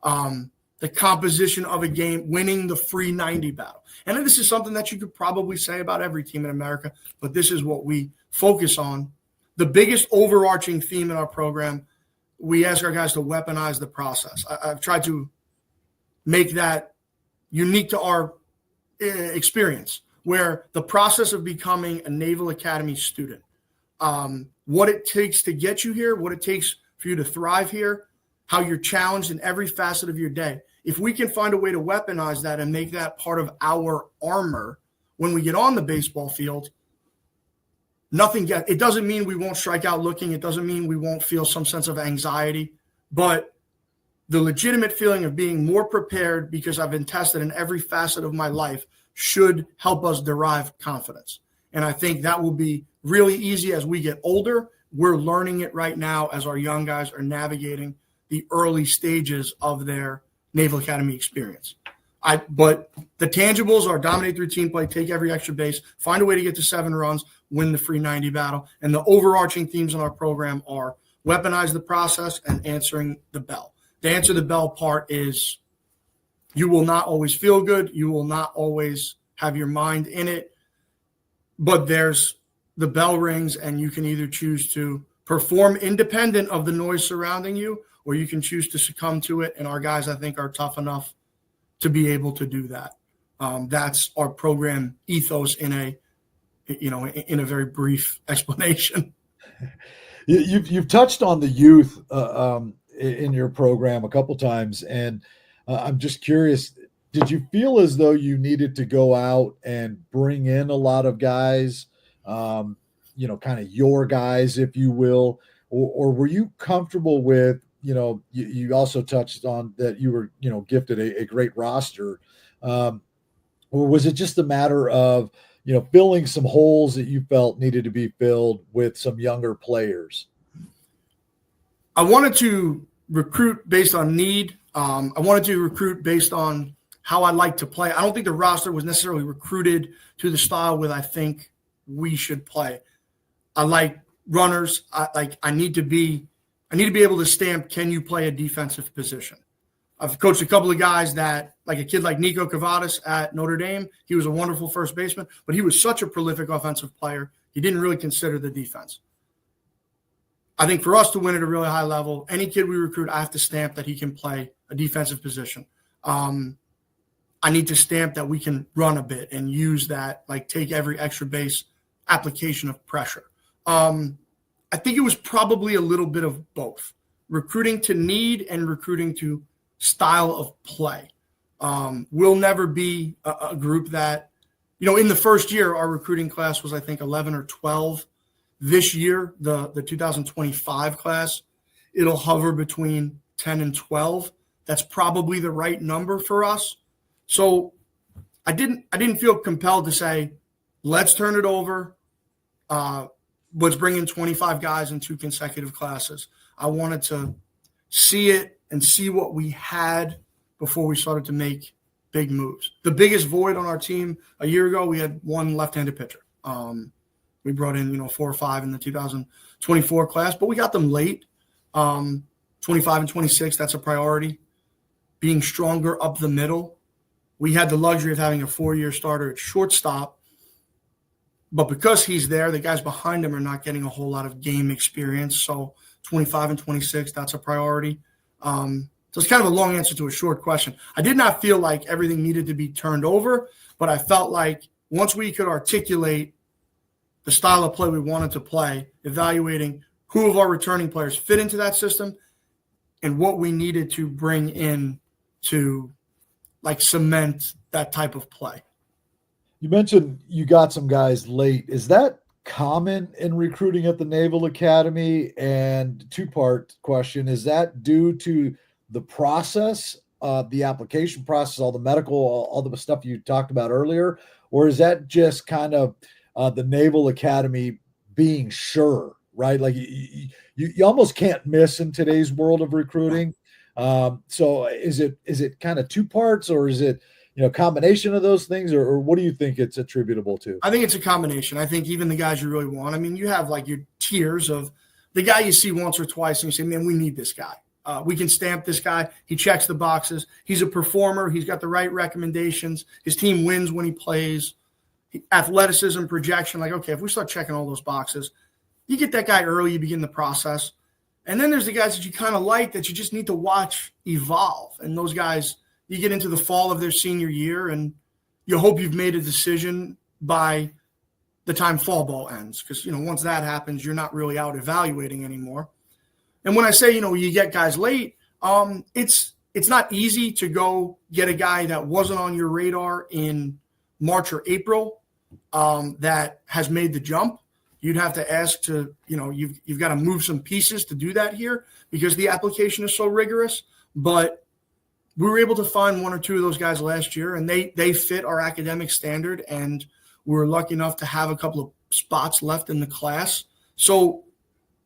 The composition of a game, winning the free 90 battle. And this is something that you could probably say about every team in America, but this is what we focus on. The biggest overarching theme in our program, we ask our guys to weaponize the process. I've tried to make that unique to our experience, where the process of becoming a Naval Academy student, what it takes to get you here, what it takes for you to thrive here, how you're challenged in every facet of your day. If we can find a way to weaponize that and make that part of our armor when we get on the baseball field, it doesn't mean we won't strike out looking. It doesn't mean we won't feel some sense of anxiety, but the legitimate feeling of being more prepared because I've been tested in every facet of my life should help us derive confidence. And I think that will be really easy as we get older. We're learning it right now as our young guys are navigating the early stages of their Naval Academy experience. But the tangibles are dominate the routine play, take every extra base, find a way to get to 7 runs, win the free 90 battle. And the overarching themes in our program are weaponize the process and answering the bell. The answer the bell part is you will not always feel good. You will not always have your mind in it. But there's the bell rings, and you can either choose to perform independent of the noise surrounding you, or you can choose to succumb to it. And our guys, I think, are tough enough to be able to do that. That's our program ethos in a very brief explanation. You've touched on the youth in your program a couple times, and I'm just curious, did you feel as though you needed to go out and bring in a lot of guys, kind of your guys, if you will, or were you comfortable with, you also touched on that you were, gifted a great roster, or was it just a matter of, filling some holes that you felt needed to be filled with some younger players? I wanted to recruit based on need. I wanted to recruit based on how I like to play. I don't think the roster was necessarily recruited to the style with I think we should play. I like runners. I need to be able to stamp, can you play a defensive position? I've coached a couple of guys that, like a kid like 𝕼𝕉𝕕𝕕 at Notre Dame. He was a wonderful first baseman, but he was such a prolific offensive player. He didn't really consider the defense. I think for us to win at a really high level, any kid we recruit, I have to stamp that he can play a defensive position. I need to stamp that we can run a bit and use that, like take every extra base application of pressure. I think it was probably a little bit of both, recruiting to need and recruiting to style of play. We'll never be a group that, in the first year, our recruiting class was, I think, 11 or 12. This year, the 2025 class, it'll hover between 10 and 12. That's probably the right number for us. So I didn't feel compelled to say, let's turn it over. Let's bring in 25 guys in 2 consecutive classes. I wanted to see it and see what we had before we started to make big moves. The biggest void on our team a year ago, we had 1 left-handed pitcher. We brought in, 4 or 5 in the 2024 class, but we got them late. 25 and 26, that's a priority. Being stronger up the middle. We had the luxury of having a 4-year starter at shortstop, but because he's there, the guys behind him are not getting a whole lot of game experience. So 25 and 26, that's a priority. So it's kind of a long answer to a short question. I did not feel like everything needed to be turned over, but I felt like once we could articulate the style of play we wanted to play, evaluating who of our returning players fit into that system and what we needed to bring in to like cement that type of play. You mentioned you got some guys late. Is that common in recruiting at the Naval Academy? And two-part question, is that due to the process, the application process, all the medical, all the stuff you talked about earlier, or is that just kind of the Naval Academy being sure, right? Like you almost can't miss in today's world of recruiting. So is it kind of two parts, or is it, combination of those things, or what do you think it's attributable to? I think it's a combination. I think even the guys you really want, I mean, you have like your tiers of the guy you see once or twice and you say, man, we need this guy. We can stamp this guy. He checks the boxes. He's a performer. He's got the right recommendations. His team wins when he plays. Athleticism, projection. Like, okay, if we start checking all those boxes, you get that guy early, you begin the process. And then there's the guys that you kind of like that you just need to watch evolve. And those guys, you get into the fall of their senior year and you hope you've made a decision by the time fall ball ends. Because, once that happens, you're not really out evaluating anymore. And when I say, you get guys late, it's not easy to go get a guy that wasn't on your radar in March or April that has made the jump. You'd have to ask to, you've got to move some pieces to do that here because the application is so rigorous. But we were able to find one or two of those guys last year, and they fit our academic standard, and we were lucky enough to have a couple of spots left in the class. So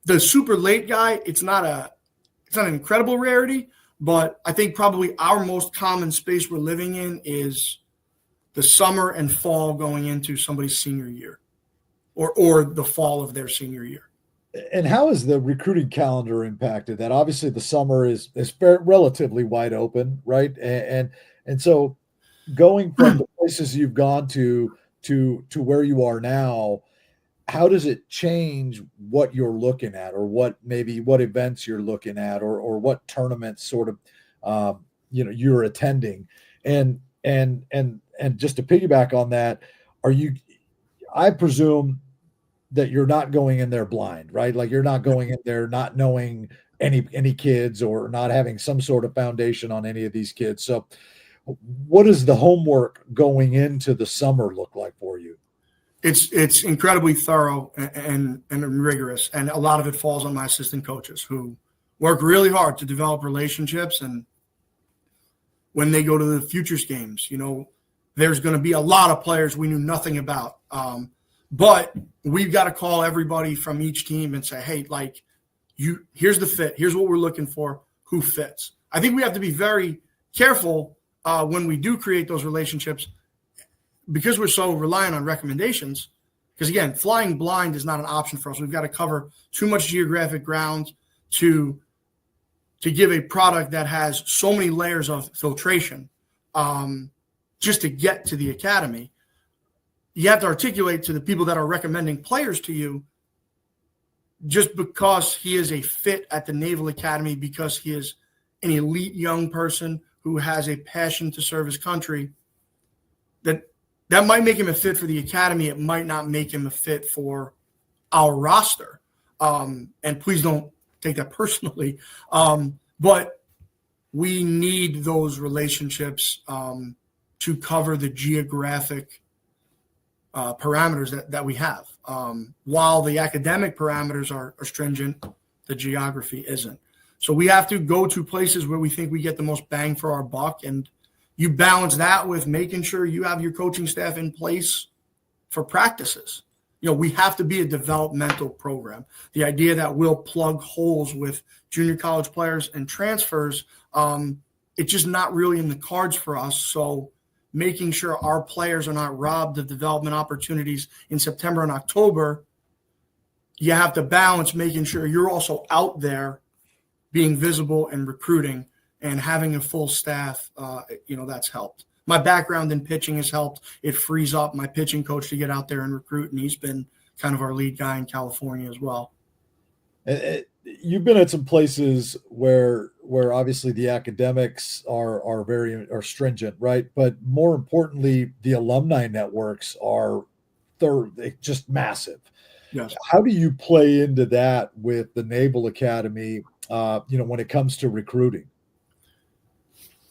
the super late guy, it's not an incredible rarity, but I think probably our most common space we're living in is the summer and fall going into somebody's senior year or the fall of their senior year. And how is the recruiting calendar impacted? That obviously the summer is relatively wide open, right? And so going from the places you've gone to where you are now, how does it change what you're looking at, or what events you're looking at, or what tournaments sort of you're attending? And just to piggyback on that, I presume that you're not going in there blind, right? Like you're not going in there not knowing any kids or not having some sort of foundation on any of these kids. So what does the homework going into the summer look like for you? It's incredibly thorough and rigorous, and a lot of it falls on my assistant coaches who work really hard to develop relationships. And when they go to the futures games, there's going to be a lot of players we knew nothing about. But we've got to call everybody from each team and say, hey, here's the fit. Here's what we're looking for. Who fits? I think we have to be very careful when we do create those relationships, because we're so reliant on recommendations. Because, again, flying blind is not an option for us. We've got to cover too much geographic ground to give a product that has so many layers of filtration just to get to the academy. You have to articulate to the people that are recommending players to you, just because he is a fit at the Naval Academy, because he is an elite young person who has a passion to serve his country, that might make him a fit for the academy. It might not make him a fit for our roster. And please don't take that personally. But we need those relationships to cover the geographic parameters that we have. While the academic parameters are stringent, the geography isn't. So we have to go to places where we think we get the most bang for our buck. And you balance that with making sure you have your coaching staff in place for practices. We have to be a developmental program. The idea that we'll plug holes with junior college players and transfers, it's just not really in the cards for us. So making sure our players are not robbed of development opportunities in September and October, you have to balance making sure you're also out there being visible and recruiting. And having a full staff, that's helped. My background in pitching has helped. It frees up my pitching coach to get out there and recruit, and he's been kind of our lead guy in California as well. you've been at some places where obviously the academics are stringent, right? But more importantly, the alumni networks are just massive. Yes. How do you play into that with the Naval Academy, when it comes to recruiting?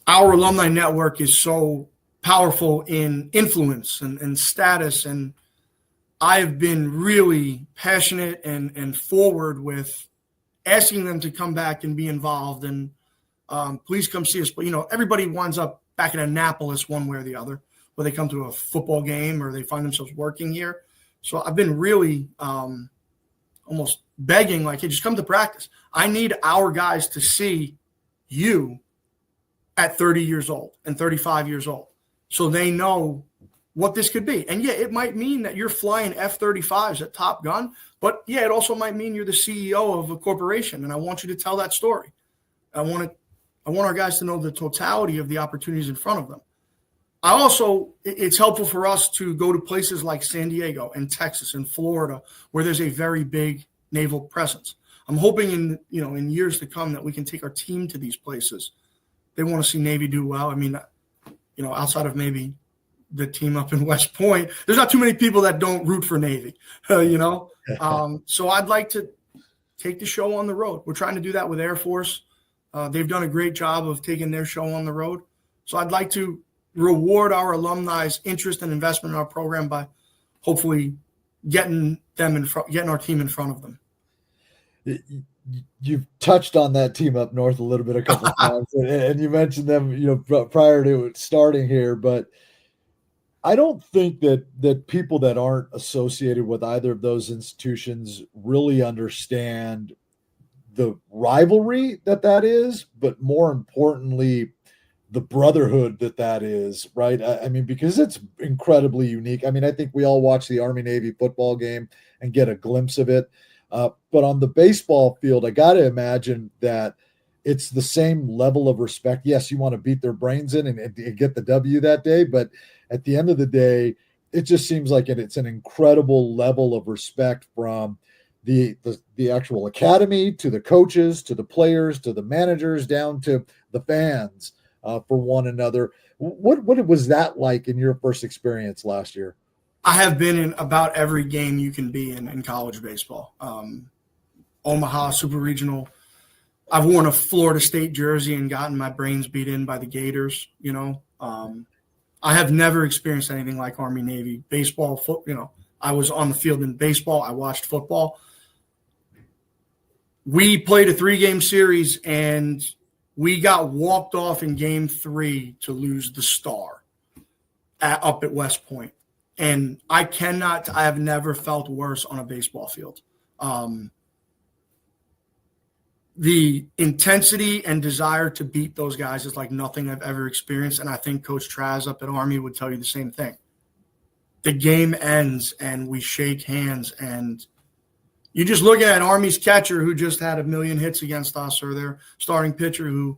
Our alumni network is so powerful in influence and status, and I've been really passionate and forward with asking them to come back and be involved, and please come see us. But, everybody winds up back in Annapolis one way or the other, where they come to a football game or they find themselves working here. So I've been really almost begging, like, hey, just come to practice. I need our guys to see you at 30 years old and 35 years old, so they know what this could be. And yeah, it might mean that you're flying F-35s at Top Gun, but yeah, it also might mean you're the CEO of a corporation, and I want you to tell that story. I want our guys to know the totality of the opportunities in front of them. It's helpful for us to go to places like San Diego and Texas and Florida, where there's a very big naval presence. I'm hoping in years to come that we can take our team to these places. They want to see Navy do well. I mean, outside of maybe the team up in West Point, there's not too many people that don't root for Navy, So I'd like to take the show on the road. We're trying to do that with Air Force. They've done a great job of taking their show on the road. So I'd like to reward our alumni's interest and investment in our program by hopefully getting our team in front of them. You've touched on that team up north a little bit a couple of times, and you mentioned them, prior to starting here. But I don't think that people that aren't associated with either of those institutions really understand the rivalry that is, but more importantly, the brotherhood that is, right? I mean, because it's incredibly unique. I mean, I think we all watch the Army-Navy football game and get a glimpse of it. But on the baseball field, I got to imagine that it's the same level of respect. Yes, you want to beat their brains in and get the W that day, but at the end of the day, it just seems like it's an incredible level of respect from the actual academy to the coaches, to the players, to the managers, down to the fans for one another. What was that like in your first experience last year? I have been in about every game you can be in college baseball. Omaha, Super Regional. I've worn a Florida State jersey and gotten my brains beat in by the Gators, I have never experienced anything like Army-Navy baseball. I was on the field in baseball. I watched football. We played a 3-game series, and we got walked off in game 3 to lose the Star up at West Point. And I have never felt worse on a baseball field. The intensity and desire to beat those guys is like nothing I've ever experienced. And I think Coach Traz up at Army would tell you the same thing. The game ends and we shake hands, and you just look at Army's catcher who just had 1 million hits against us, or their starting pitcher who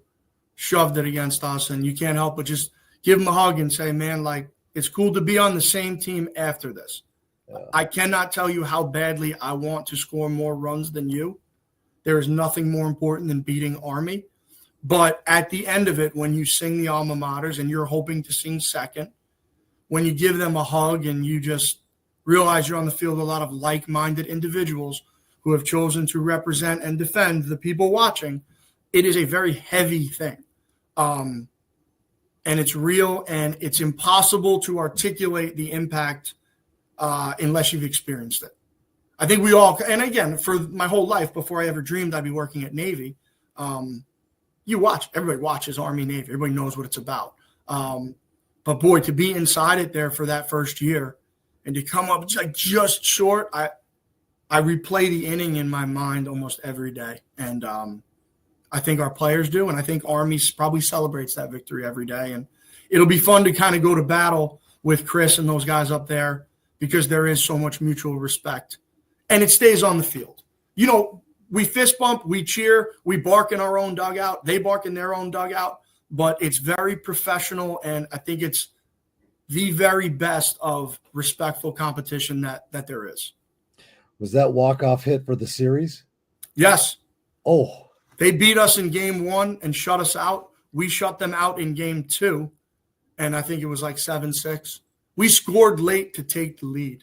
shoved it against us, and you can't help but just give them a hug and say, man, like, it's cool to be on the same team after this. Yeah. I cannot tell you how badly I want to score more runs than you. There is nothing more important than beating Army. But at the end of it, when you sing the alma maters and you're hoping to sing second, when you give them a hug and you just realize you're on the field with a lot of like-minded individuals who have chosen to represent and defend the people watching, it is a very heavy thing. And it's real, and it's impossible to articulate the impact unless you've experienced it. I think we all, and again, for my whole life, before I ever dreamed I'd be working at Navy, everybody watches Army-Navy. Everybody knows what it's about. But boy, to be inside it there for that first year and to come up just short, I replay the inning in my mind almost every day. And I think our players do, and I think Army probably celebrates that victory every day. And it'll be fun to kind of go to battle with Chris and those guys up there, because there is so much mutual respect. And it stays on the field. We fist bump, we cheer, we bark in our own dugout, they bark in their own dugout, but it's very professional, and I think it's the very best of respectful competition that there is. Was that walk-off hit for the series? Yes. Oh, they beat us in game 1 and shut us out. We shut them out in game 2, and I think it was like 7-6. We scored late to take the lead,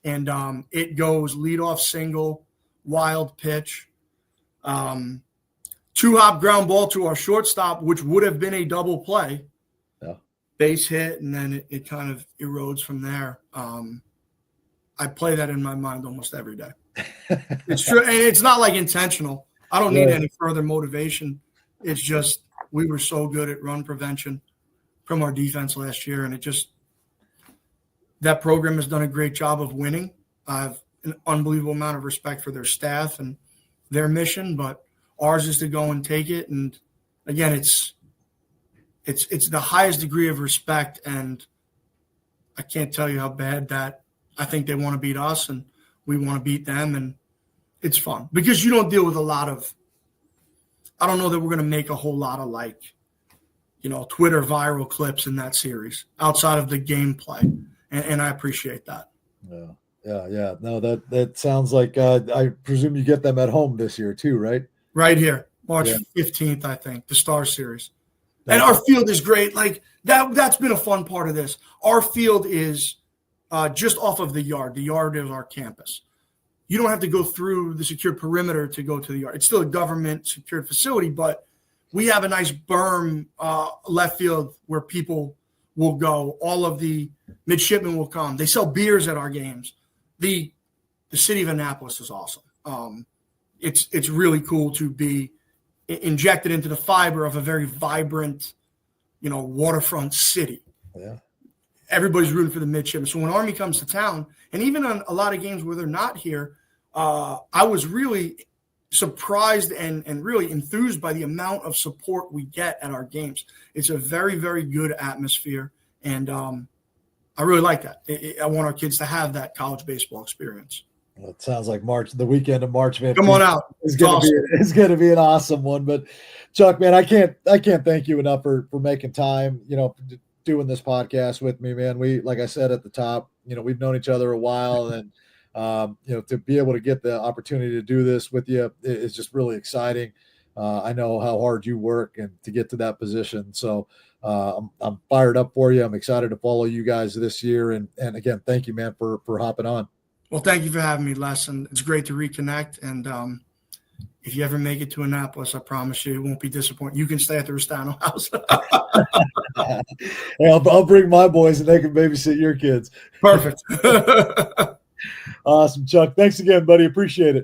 and it goes leadoff single, wild pitch, 2-hop ground ball to our shortstop, which would have been a double play. Yeah. Base hit, and then it kind of erodes from there. I play that in my mind almost every day. It's true, and it's not like intentional. I don't need any further motivation. It's just we were so good at run prevention from our defense last year, and that program has done a great job of winning. I have an unbelievable amount of respect for their staff and their mission, but ours is to go and take it. And again, it's the highest degree of respect, and I can't tell you how bad that I think they want to beat us and we want to beat them, and it's fun because you don't deal with a lot of – I don't know that we're going to make a whole lot of Twitter viral clips in that series outside of the gameplay, and I appreciate that. Yeah. No, that sounds like I presume you get them at home this year too, right? Right here, March 15th, I think, the Star Series. And our field is great. Like that's been a fun part of this. Our field is just off of the yard. The yard is our campus. You don't have to go through the secured perimeter to go to the yard. It's still a government secured facility, but we have a nice berm left field where people will go. All of the midshipmen will come. They sell beers at our games. The city of Annapolis is awesome. It's really cool to be injected into the fiber of a very vibrant, waterfront city. Yeah. Everybody's rooting for the midshipmen. So when Army comes to town, and even on a lot of games where they're not here, I was really surprised and really enthused by the amount of support we get at our games. It's a very, very good atmosphere, and I really like that. I want our kids to have that college baseball experience. Well, it sounds like the weekend of March 15th. Come on out. It's going to be an awesome one. But Chuck, man, I can't thank you enough for making time, doing this podcast with me, man. We, like I said at the top, we've known each other a while, and to be able to get the opportunity to do this with you is just really exciting. I know how hard you work and to get to that position. So I'm fired up for you. I'm excited to follow you guys this year. And again, thank you, man, for hopping on. Well, thank you for having me, Les, and it's great to reconnect. And if you ever make it to Annapolis, I promise you it won't be disappointing. You can stay at the Ristano house. Hey, I'll bring my boys and they can babysit your kids. Perfect. Awesome, Chuck. Thanks again, buddy. Appreciate it.